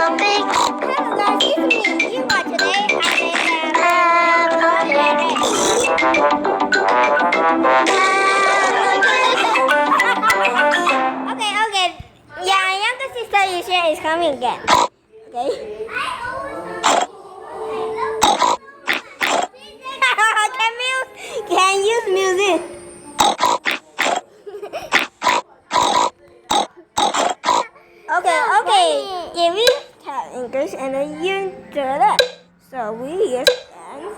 Peppa Pig. Hello guys, it's me. You are today. Okay. Yeah, younger sister Yusha is coming again. Okay. Can use music. Okay. If we tell English and then you do that. So we use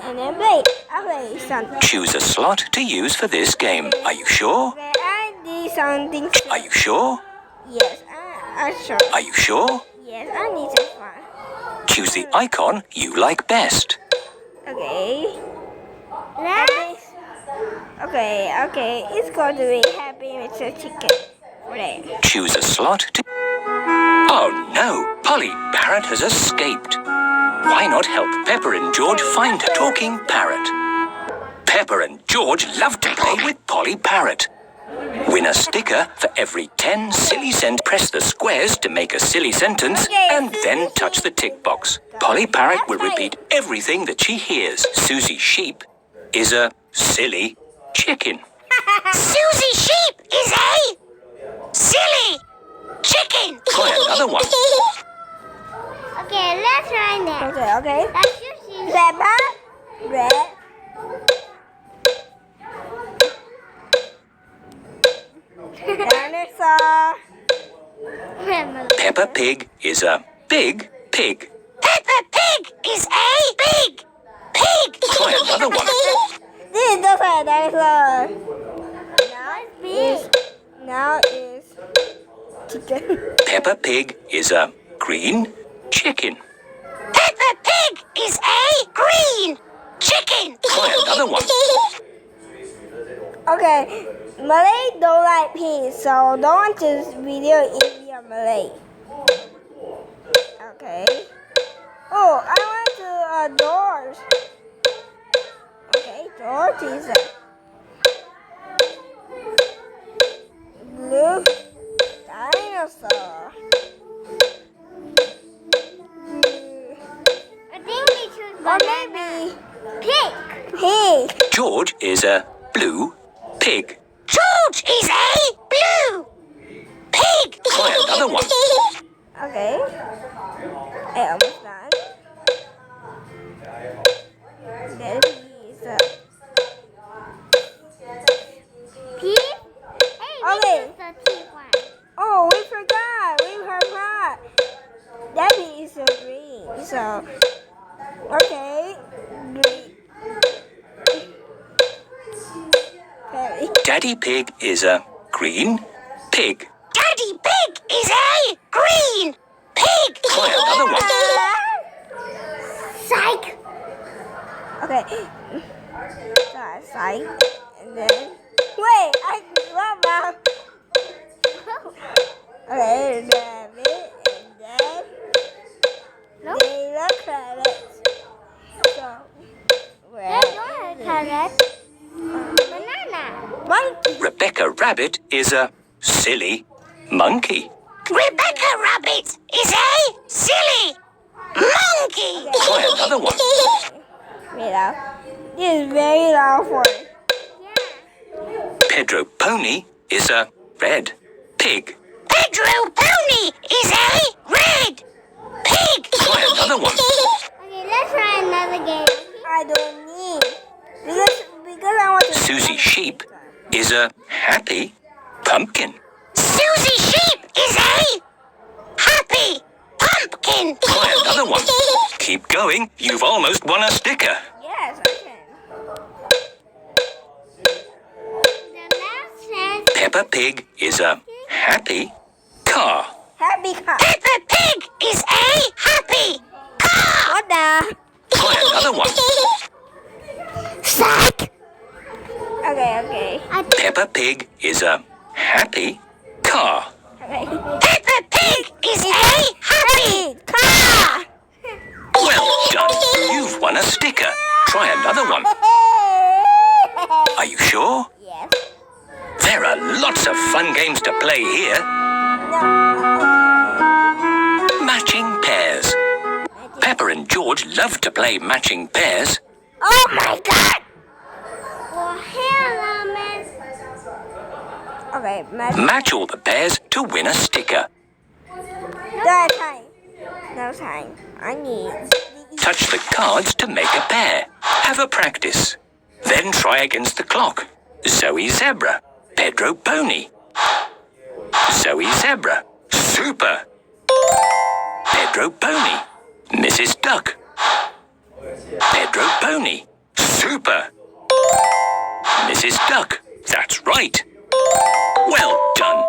and then play. I play something. Choose a slot to use for this game. Are you sure? Okay, I need something. Are you sure? Yes, I'm sure. Are you sure? Yes, I need some fun. Choose the icon you like best. Okay. Okay. It's going to be happy with the chicken. Right. Choose a slot to... Oh no! Polly Parrot has escaped. Why not help Peppa and George find a talking parrot? Peppa and George love to play with Polly Parrot. Win a sticker for every 10 silly cents. Press the squares to make a silly sentence and then touch the tick box. Polly Parrot will repeat everything that she hears. Susie Sheep is a silly chicken. Susie Sheep is a silly chicken. Try another one. Okay, let's try next. Okay. That's Susie. Peppa, red. Dinosaur. Peppa Pig is a big pig. Peppa Pig is a big pig. Try another one. This is just like a dinosaur. Now is chicken. Peppa Pig is a green chicken. Peppa Pig is a green chicken. Try another one. Okay, Malay don't like pink, so don't want this video if you're Malay. Okay. Oh, I want to doors. Okay, doors is a blue dinosaur. I think we choose or maybe pink. George is a blue pig. George is a blue pig. Try another one. Okay. I almost done. Then is a pig. Okay. Oh, we forgot. That is a green. So, okay. Green. Okay. Daddy Pig is a green pig. Daddy Pig is a green pig. Try another one. Psych. Okay. Psych. And then wait, I love that. Okay, rabbit and then they look carrots. So where? Carrot. Banana. Monkey. Rebecca Rabbit is a silly monkey. Rebecca Rabbit is a silly monkey. Try another one. Wait up. This is very loud for it. Pedro Pony is a red pig. Pedro Pony is a red pig. Try another one. Okay, let's try another game. I don't need because I want to. Susie Sheep is a happy pumpkin. Susie Sheep is a happy pumpkin. Try another one. Keep going. You've almost won a sticker. Yes, I can. The last chance. Peppa Pig is a happy car. Happy car. Peppa Pig is a happy car. What the? Try another one. Psych. Okay. Peppa Pig is a happy car. Okay. Peppa Pig is a happy car. Well done. You've won a sticker. Try another one. Are you sure? Yes. There are lots of fun games to play here. No. Matching pairs. George love to play matching pairs. Oh my God! Well, hello, miss. Okay, Match all the pairs to win a sticker. No time. No time. I need. Touch the cards to make a pair. Have a practice. Then try against the clock. Zoe Zebra. Pedro Pony. Zoe Zebra. Super. Pedro Pony. Mrs. Duck. Pedro Pony. Super. Mrs. Duck. That's right. Well done.